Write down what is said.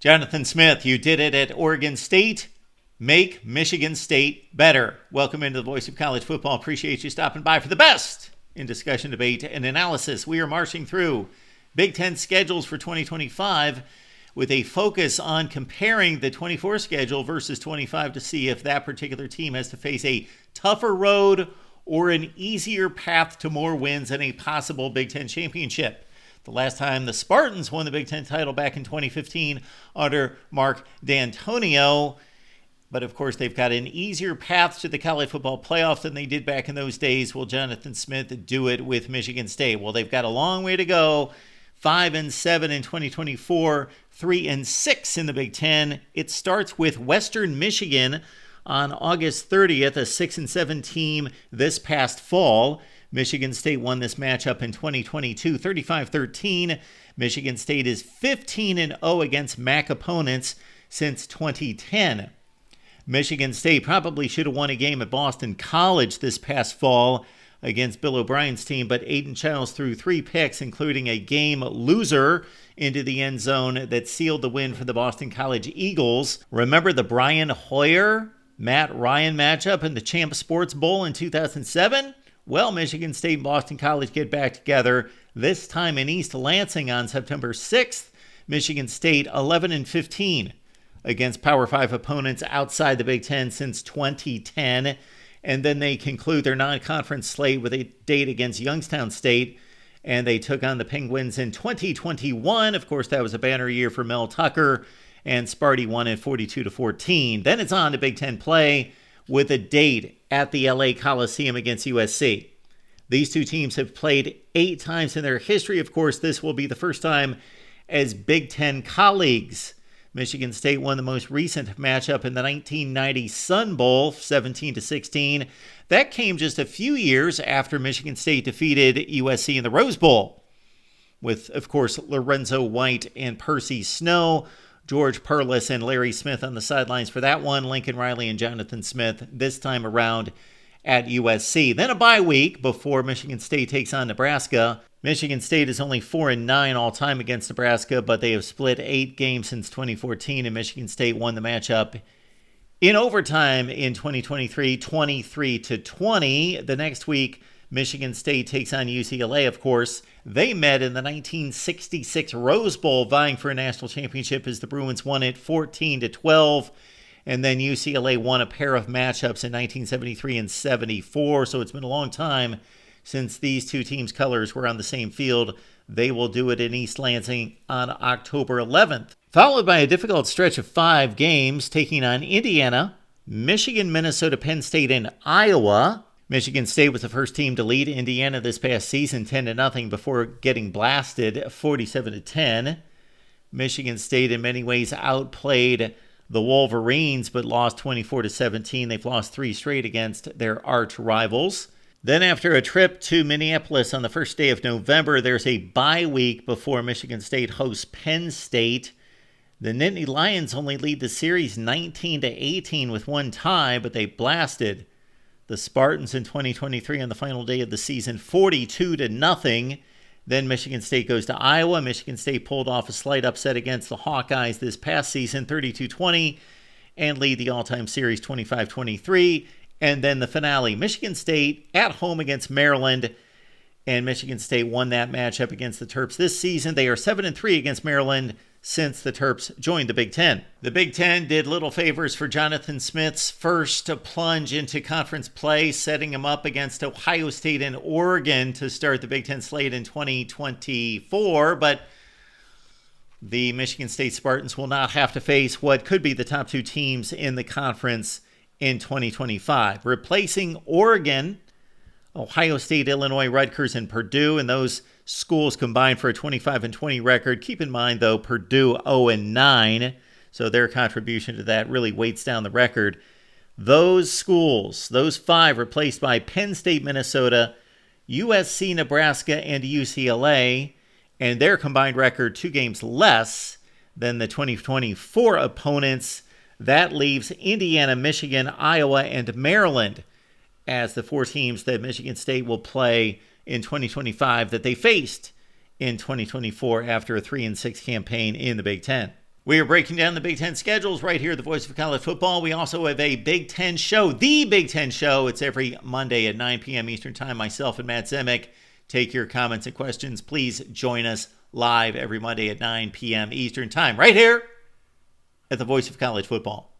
Jonathan Smith, you did it at Oregon State. Make Michigan State better. Welcome into the Voice of College Football. Appreciate you stopping by for the best in discussion, debate, and analysis. We are marching through Big Ten schedules for 2025 with a focus on comparing the 24 schedule versus 25 to see if that particular team has to face a tougher road or an easier path to more wins and a possible Big Ten championship. The last time the Spartans won the Big Ten title back in 2015 under Mark D'Antonio. But of course, they've got an easier path to the college football playoff than they did back in those days. Will Jonathan Smith do it with Michigan State? Well, they've got a long way to go. 5-7 in 2024, 3-6 in the Big Ten. It starts with Western Michigan on August 30th, a 6-7 team this past fall. Michigan State won this matchup in 2022, 35-13. Michigan State is 15-0 against MAC opponents since 2010. Michigan State probably should have won a game at Boston College this past fall against Bill O'Brien's team, but Aiden Childs threw 3 picks, including a game loser into the end zone that sealed the win for the Boston College Eagles. Remember the Brian Hoyer, Matt Ryan matchup in the Champ Sports Bowl in 2007? Well, Michigan State and Boston College get back together, this time in East Lansing on September 6th. Michigan State 11-15 against Power 5 opponents outside the Big Ten since 2010. And then they conclude their non-conference slate with a date against Youngstown State, and they took on the Penguins in 2021. Of course, that was a banner year for Mel Tucker, and Sparty won at 42-14. Then it's on to Big Ten play with a date at the LA Coliseum against USC. These two teams have played 8 times in their history. Of course, this will be the first time as Big Ten colleagues. Michigan State won the most recent matchup in the 1990 Sun Bowl, 17-16. That came just a few years after Michigan State defeated USC in the Rose Bowl, with, of course, Lorenzo White and Percy Snow, George Perlis and Larry Smith on the sidelines for that one, Lincoln Riley and Jonathan Smith this time around at USC. Then a bye week before Michigan State takes on Nebraska. Michigan State is only 4-9 all-time against Nebraska, but they have split 8 games since 2014, and Michigan State won the matchup in overtime in 2023, 23-20. The next week, Michigan State takes on UCLA, of course. They met in the 1966 Rose Bowl, vying for a national championship as the Bruins won it 14-12. And then UCLA won a pair of matchups in 1973 and 74. So it's been a long time since these two teams' colors were on the same field. They will do it in East Lansing on October 11th. Followed by a difficult stretch of 5 games, taking on Indiana, Michigan, Minnesota, Penn State, and Iowa. Michigan State was the first team to lead Indiana this past season 10-0 before getting blasted 47-10. Michigan State in many ways outplayed the Wolverines but lost 24-17. They've lost 3 straight against their arch rivals. Then after a trip to Minneapolis on the first day of November, there's a bye week before Michigan State hosts Penn State. The Nittany Lions only lead the series 19-18 with 1 tie, but they blasted the Spartans in 2023 on the final day of the season, 42-0. Then Michigan State goes to Iowa. Michigan State pulled off a slight upset against the Hawkeyes this past season, 32-20, and lead the all-time series 25-23. And then the finale, Michigan State at home against Maryland. And Michigan State won that matchup against the Terps this season. They are 7-3 against Maryland since the Terps joined the Big Ten. The Big Ten did little favors for Jonathan Smith's first plunge into conference play, setting him up against Ohio State and Oregon to start the Big Ten slate in 2024. But the Michigan State Spartans will not have to face what could be the top 2 teams in the conference in 2025. Replacing Oregon, Ohio State, Illinois, Rutgers, and Purdue, and those schools combined for a 25-20 record. Keep in mind, though, Purdue 0-9, so their contribution to that really weights down the record. Those schools, those 5 replaced by Penn State, Minnesota, USC, Nebraska, and UCLA, and their combined record 2 games less than the 2024 opponents. That leaves Indiana, Michigan, Iowa, and Maryland as the 4 teams that Michigan State will play in 2025 that they faced in 2024 after a 3-6 campaign in the Big Ten. We are breaking down the Big Ten schedules right here at the Voice of College Football. We also have a Big Ten show, the Big Ten show. It's every Monday at 9 p.m. Eastern Time. Myself and Matt Zemek take your comments and questions. Please join us live every Monday at 9 p.m. Eastern Time right here at the Voice of College Football.